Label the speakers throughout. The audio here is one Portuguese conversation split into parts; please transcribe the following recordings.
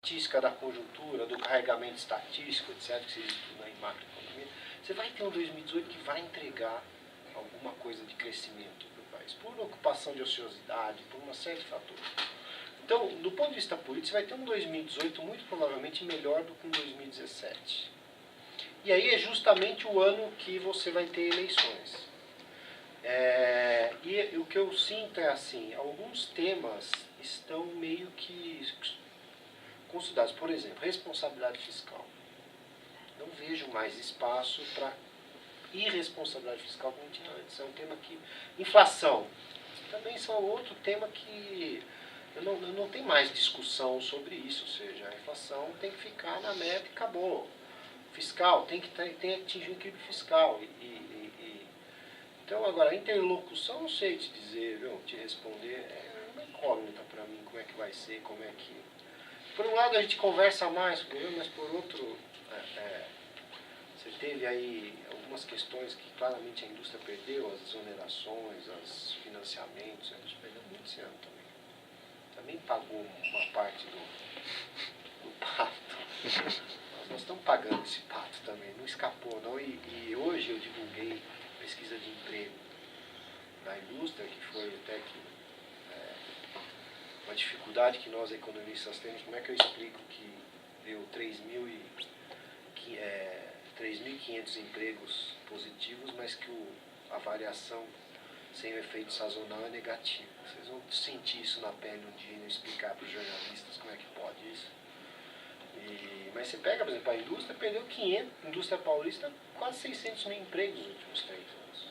Speaker 1: estatística da conjuntura, do carregamento estatístico, etc., que se estuda em macroeconomia, você vai ter um 2018 que vai entregar alguma coisa de crescimento para o país, por ocupação de ociosidade, por uma série de fatores. Então, do ponto de vista político, você vai ter um 2018 muito provavelmente melhor do que um 2017. E aí é justamente o ano que você vai ter eleições. E o que eu sinto é assim, alguns temas estão meio que considerados. Por exemplo, responsabilidade fiscal. Não vejo mais espaço para irresponsabilidade fiscal como tinha antes. É um tema que... Inflação. Também são outro tema que... Eu não tenho mais discussão sobre isso. Ou seja, a inflação tem que ficar na meta e acabou. Fiscal, tem que atingir o equilíbrio fiscal. Então, agora, a interlocução, não sei te dizer, viu, te responder. É uma incógnita para mim como é que vai ser, como é que... Por um lado, a gente conversa mais, mas por outro... Você teve aí algumas questões que claramente a indústria perdeu, as exonerações, os financiamentos, a indústria perdeu muito esse ano também. Também pagou uma parte do pato. Nós estamos pagando esse pato também, não escapou não. E hoje eu divulguei pesquisa de emprego na indústria, que foi até que uma dificuldade que nós economistas temos. Como é que eu explico que deu 3.500 empregos positivos, mas que a variação sem o efeito sazonal é negativa? Vocês vão sentir isso na pele um dia e não explicar para os jornalistas como é que pode isso. Mas você pega, por exemplo, a indústria perdeu 500, a indústria paulista, quase 600 mil empregos nos últimos 3 anos.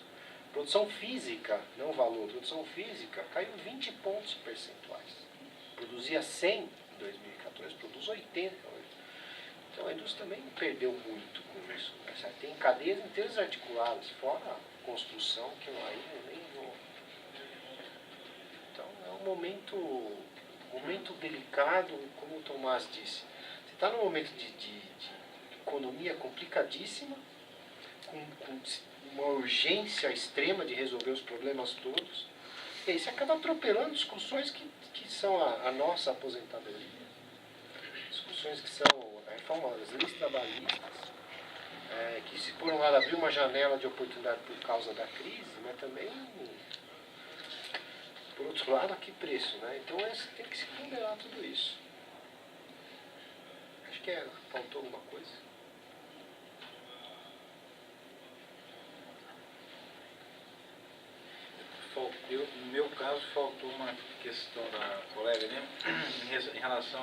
Speaker 1: Produção física, não valor, produção física caiu 20 pontos percentuais. Produzia 100 em 2014, produz 80 hoje. Então a indústria também perdeu muito com isso. Né? Tem cadeias inteiras articuladas, fora a construção, que eu nem vou. Então é um momento delicado, como o Tomás disse. Você está num momento de economia complicadíssima, com uma urgência extrema de resolver os problemas todos. E aí você acaba atropelando discussões que são a nossa aposentadoria, discussões que são a reforma das leis trabalhistas, que se por um lado abriu uma janela de oportunidade por causa da crise, mas também, por outro lado, a que preço, né? Então tem que se ponderar tudo isso. Acho que faltou alguma coisa.
Speaker 2: No meu caso, faltou uma questão da colega, né? Em relação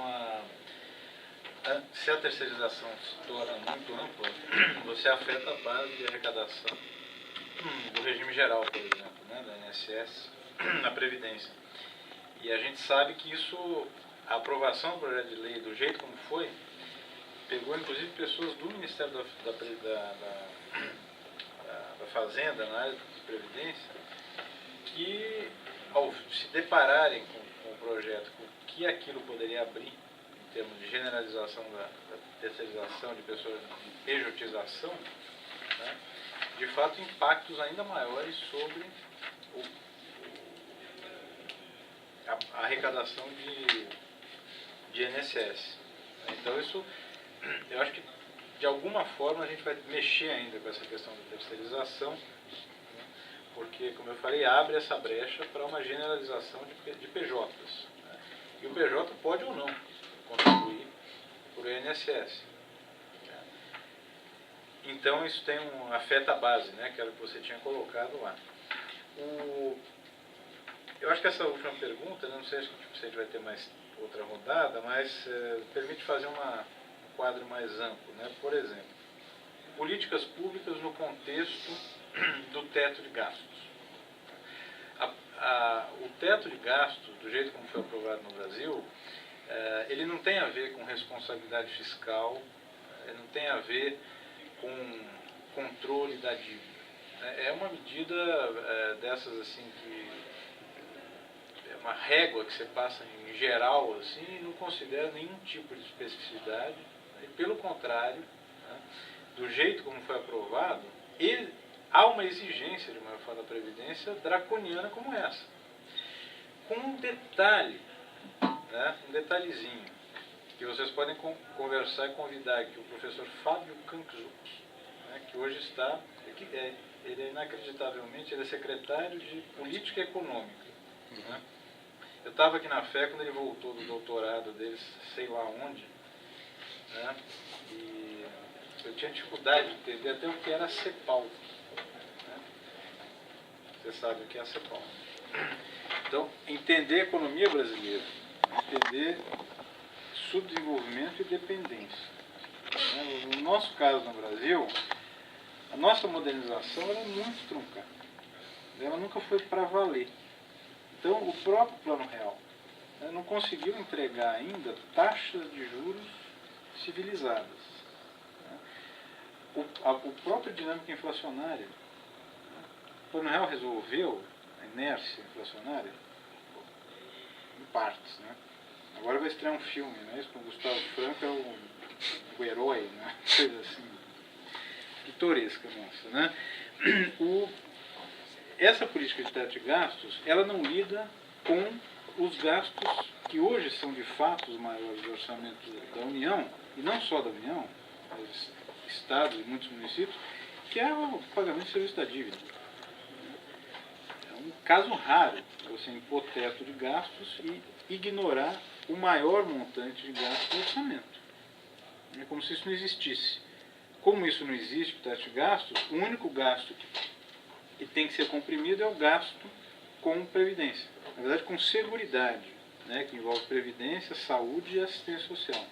Speaker 2: se a terceirização se torna muito ampla, você afeta a base de arrecadação do regime geral, por exemplo, né? Da INSS, na Previdência. E a gente sabe que isso, a aprovação do projeto de lei, do jeito como foi, pegou inclusive pessoas do Ministério da Fazenda, na área de Previdência, que, ao se depararem com o projeto, com o que aquilo poderia abrir, em termos de generalização da terceirização, de pessoas, de pejotização, né, de fato, impactos ainda maiores sobre a arrecadação de INSS. Então, isso, eu acho que, de alguma forma, a gente vai mexer ainda com essa questão da terceirização, porque, como eu falei, abre essa brecha para uma generalização de PJs. Né? E o PJ pode ou não contribuir para o INSS. Né? Então, isso afeta a base, né, que era o que você tinha colocado lá. Eu acho que essa última pergunta, não sei se a gente vai ter mais outra rodada, mas permite fazer um quadro mais amplo. Né? Por exemplo, políticas públicas no contexto do teto de gastos. O teto de gastos, do jeito como foi aprovado no Brasil, ele não tem a ver com responsabilidade fiscal, ele não tem a ver com controle da dívida. É uma medida dessas assim que é uma régua que você passa em geral assim, e não considera nenhum tipo de especificidade. E, pelo contrário, né, do jeito como foi aprovado, há uma exigência de uma reforma da Previdência draconiana como essa. Com um detalhe, né, um detalhezinho. que vocês podem conversar e convidar aqui o professor Fábio Canczuk, né, que hoje está, ele é inacreditavelmente, ele é secretário de Política Econômica. Né? Eu estava aqui na FE quando ele voltou do doutorado dele, sei lá onde, né? E eu tinha dificuldade de entender até o que era a CEPAL. Né? Você sabe o que é a CEPAL. Então, entender a economia brasileira, entender subdesenvolvimento e dependência. No nosso caso no Brasil, a nossa modernização era muito truncada. Ela nunca foi para valer. Então, o próprio Plano Real não conseguiu entregar ainda taxas de juros civilizadas. O próprio dinâmica inflacionária. O Plano Real resolveu a inércia inflacionária em partes. Né? Agora vai estrear um filme, né? Isso com o Gustavo Franco é o herói, né? Coisa assim, pitoresca nossa. Né? Essa política de teto de gastos, ela não lida com os gastos que hoje são de fato os maiores do orçamento da União, e não só da União, mas estados e muitos municípios, que é o pagamento de serviço da dívida. É um caso raro você impor teto de gastos e ignorar o maior montante de gastos do orçamento. É como se isso não existisse. Como isso não existe, o teto de gastos, o único gasto que tem que ser comprimido é o gasto com previdência. Na verdade, com seguridade, né, que envolve previdência, saúde e assistência social.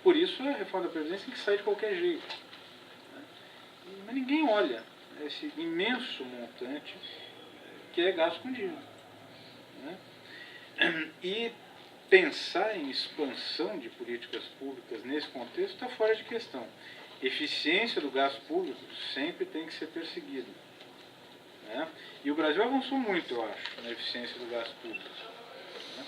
Speaker 2: Por isso, a reforma da previdência tem que sair de qualquer jeito. Né? Mas ninguém olha esse imenso montante que é gasto com dívida. Né? E pensar em expansão de políticas públicas nesse contexto está fora de questão. Eficiência do gasto público sempre tem que ser perseguida. Né? E o Brasil avançou muito, eu acho, na eficiência do gasto público. Né?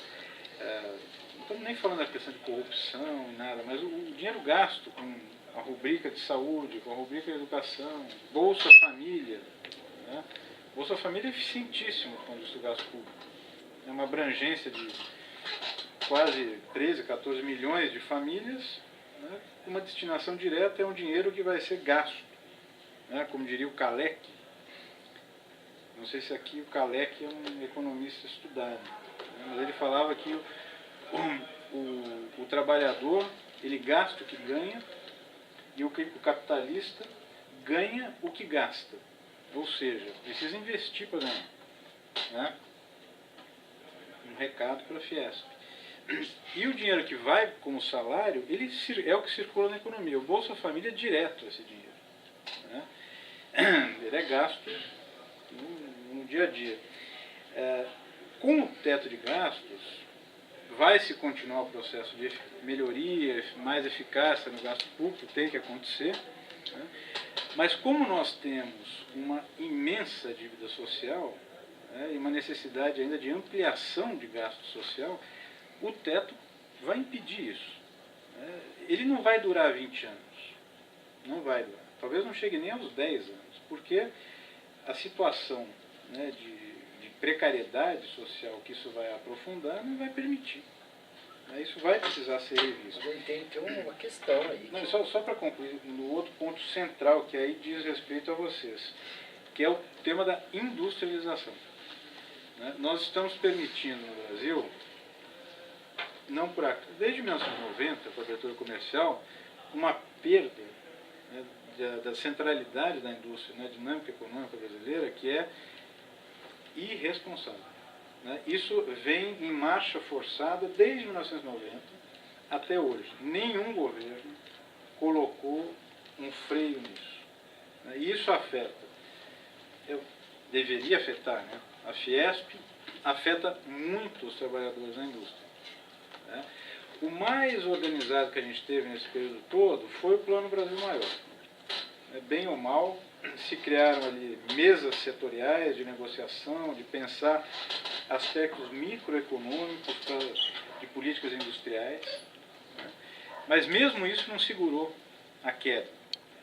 Speaker 2: Não estamos nem falando da questão de corrupção e nada, mas o dinheiro gasto com a rubrica de saúde, com a rubrica de educação, Bolsa Família. Né? Bolsa Família é eficientíssimo quando isso gasto público. É uma abrangência de quase 13, 14 milhões de famílias, né? Uma destinação direta é um dinheiro que vai ser gasto. Né? Como diria o Kalec. Não sei se aqui o Kalec é um economista estudado, né? Mas ele falava que o trabalhador, ele gasta o que ganha e o capitalista ganha o que gasta. Ou seja, precisa investir para ganhar. Né? Um recado para a Fiesp. E o dinheiro que vai como salário, ele é o que circula na economia. O Bolsa Família é direto esse dinheiro. Né? Ele é gasto no dia a dia. Com o teto de gastos, vai se continuar o processo de melhoria, mais eficácia no gasto público, tem que acontecer. Né? Mas como nós temos uma imensa dívida social, né, e uma necessidade ainda de ampliação de gasto social, o teto vai impedir isso. Né? Ele não vai durar 20 anos. Não vai durar. Talvez não chegue nem aos 10 anos, porque a situação, né, de precariedade social que isso vai aprofundar não vai permitir. Isso vai precisar ser revisto.
Speaker 1: Mas eu entendo que tem uma questão aí.
Speaker 2: Não, só para concluir, no outro ponto central que aí diz respeito a vocês, que é o tema da industrialização. Né? Nós estamos permitindo no Brasil, não por desde 1990, com a abertura comercial, uma perda, né, da centralidade da indústria, na dinâmica econômica brasileira, que é irresponsável. Né? Isso vem em marcha forçada desde 1990 até hoje. Nenhum governo colocou um freio nisso. Né? E isso afeta, deveria afetar, né? A Fiesp afeta muito os trabalhadores da indústria. Né? O mais organizado que a gente teve nesse período todo foi o Plano Brasil Maior. Bem ou mal, se criaram ali mesas setoriais de negociação, de pensar aspectos microeconômicos de políticas industriais. Né? Mas mesmo isso não segurou a queda.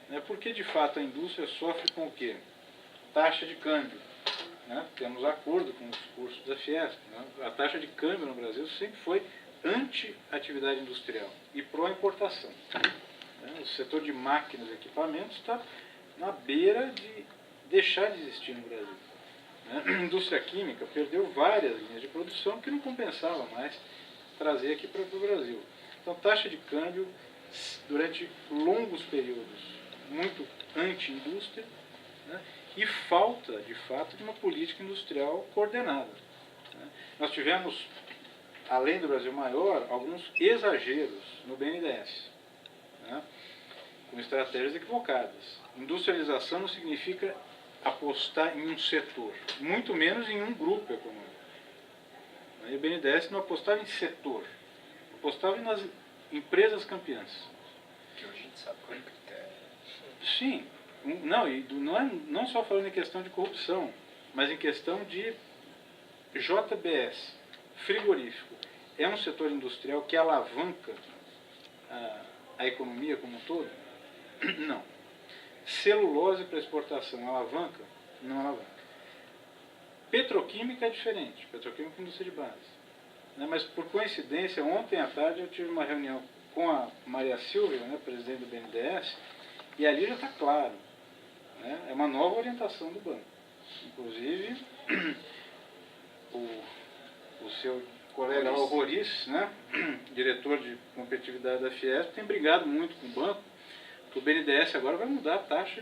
Speaker 2: Né? Porque, de fato, a indústria sofre com o quê? Taxa de câmbio. Né? Temos acordo com os cursos da Fiesp. Né? A taxa de câmbio no Brasil sempre foi anti-atividade industrial e pró-importação. O setor de máquinas e equipamentos está na beira de deixar de existir no Brasil. A indústria química perdeu várias linhas de produção que não compensava mais trazer aqui para o Brasil. Então, taxa de câmbio, durante longos períodos, muito anti-indústria, né, e falta, de fato, de uma política industrial coordenada. Nós tivemos, além do Brasil Maior, alguns exageros no BNDES, né, com estratégias equivocadas. Industrialização não significa apostar em um setor, muito menos em um grupo econômico. E o BNDES não apostava em setor, apostava nas empresas campeãs.
Speaker 1: Que hoje a gente sabe qual é o critério.
Speaker 2: Sim, não só falando em questão de corrupção, mas em questão de JBS, frigorífico. É um setor industrial que alavanca a economia como um todo? Não. Celulose para exportação alavanca? Não alavanca. Petroquímica é diferente, petroquímica é indústria de base. Mas por coincidência, ontem à tarde eu tive uma reunião com a Maria Silvia, presidente do BNDES, e ali já está claro. É uma nova orientação do banco. Inclusive, o seu colega Roriz, diretor de competitividade da Fiesp, tem brigado muito com o banco, que o BNDES agora vai mudar a taxa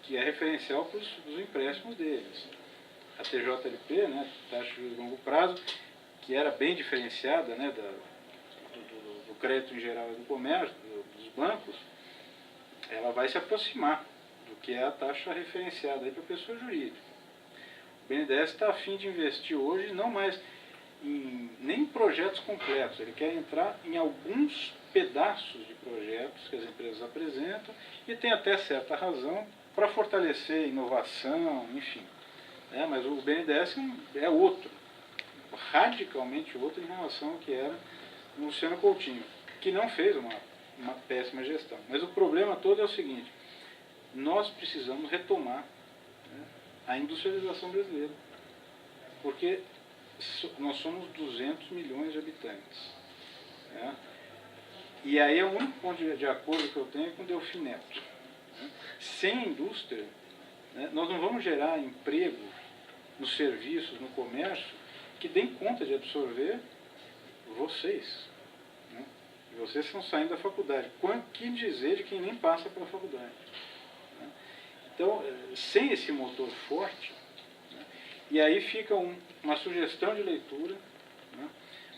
Speaker 2: que é referencial para os empréstimos deles. A TJLP, taxa de longo prazo, que era bem diferenciada do crédito em geral e do comércio, dos bancos, ela vai se aproximar do que é a taxa referenciada para a pessoa jurídica. O BNDES está a fim de investir hoje não mais nem em projetos completos, ele quer entrar em alguns pedaços de projetos que as empresas apresentam e tem até certa razão para fortalecer inovação, enfim. Mas o BNDES é outro, radicalmente outro em relação ao que era o Luciano Coutinho, que não fez uma péssima gestão. Mas o problema todo é o seguinte: nós precisamos retomar a industrialização brasileira, porque nós somos 200 milhões de habitantes. E aí é o único ponto de acordo que eu tenho com o Delfim Neto. Sem indústria, nós não vamos gerar emprego nos serviços, no comércio, que deem conta de absorver vocês. E vocês estão saindo da faculdade. Que dizer de quem nem passa pela faculdade? Então, sem esse motor forte, e aí fica uma sugestão de leitura,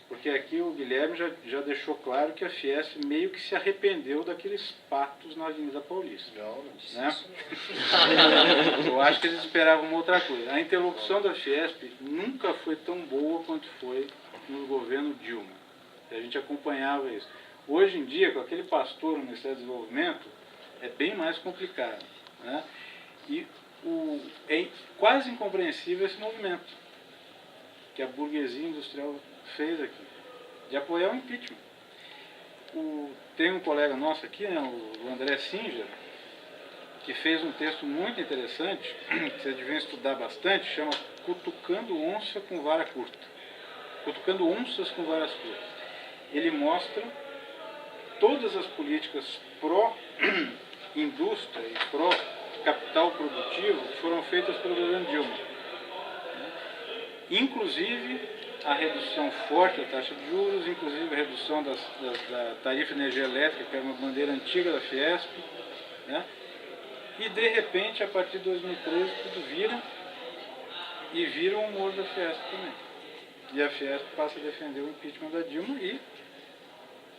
Speaker 2: porque aqui o Guilherme já deixou claro que a Fiesp meio que se arrependeu daqueles patos na Avenida Paulista.
Speaker 1: Não disse isso não.
Speaker 2: Eu acho que eles esperavam uma outra coisa. A interlocução da Fiesp nunca foi tão boa quanto foi no governo Dilma. A gente acompanhava isso. Hoje em dia, com aquele pastor no Ministério do Desenvolvimento, é bem mais complicado. E é quase incompreensível esse movimento que a burguesia industrial fez aqui, de apoiar o impeachment. Tem um colega nosso aqui, o André Singer, que fez um texto muito interessante, que vocês deviam estudar bastante, chama Cutucando Onça com Vara Curta. Cutucando Onças com Varas Curtas. Ele mostra todas as políticas pró-indústria e pró-capital produtivo que foram feitas pelo governo Dilma. Inclusive a redução forte da taxa de juros, inclusive a redução da tarifa de energia elétrica, que era uma bandeira antiga da Fiesp. E de repente, a partir de 2013, tudo vira um humor da Fiesp também. E a Fiesp passa a defender o impeachment da Dilma e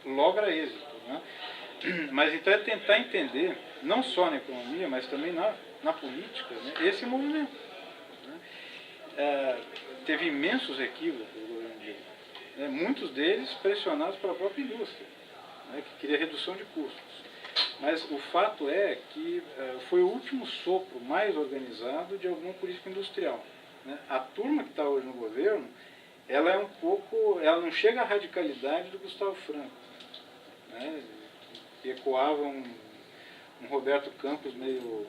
Speaker 2: logra êxito. Mas então é tentar entender, não só na economia, mas também na política, esse movimento. Teve imensos equívocos do governo Dilma, muitos deles pressionados pela própria indústria, que queria redução de custos. Mas o fato é que foi o último sopro mais organizado de alguma política industrial. A turma que está hoje no governo, ela é ela não chega à radicalidade do Gustavo Franco, que ecoava um Roberto Campos meio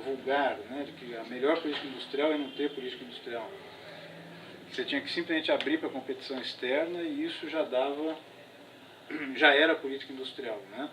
Speaker 2: vulgar, de que a melhor política industrial é não ter política industrial. Você tinha que simplesmente abrir para a competição externa e isso já era política industrial, né?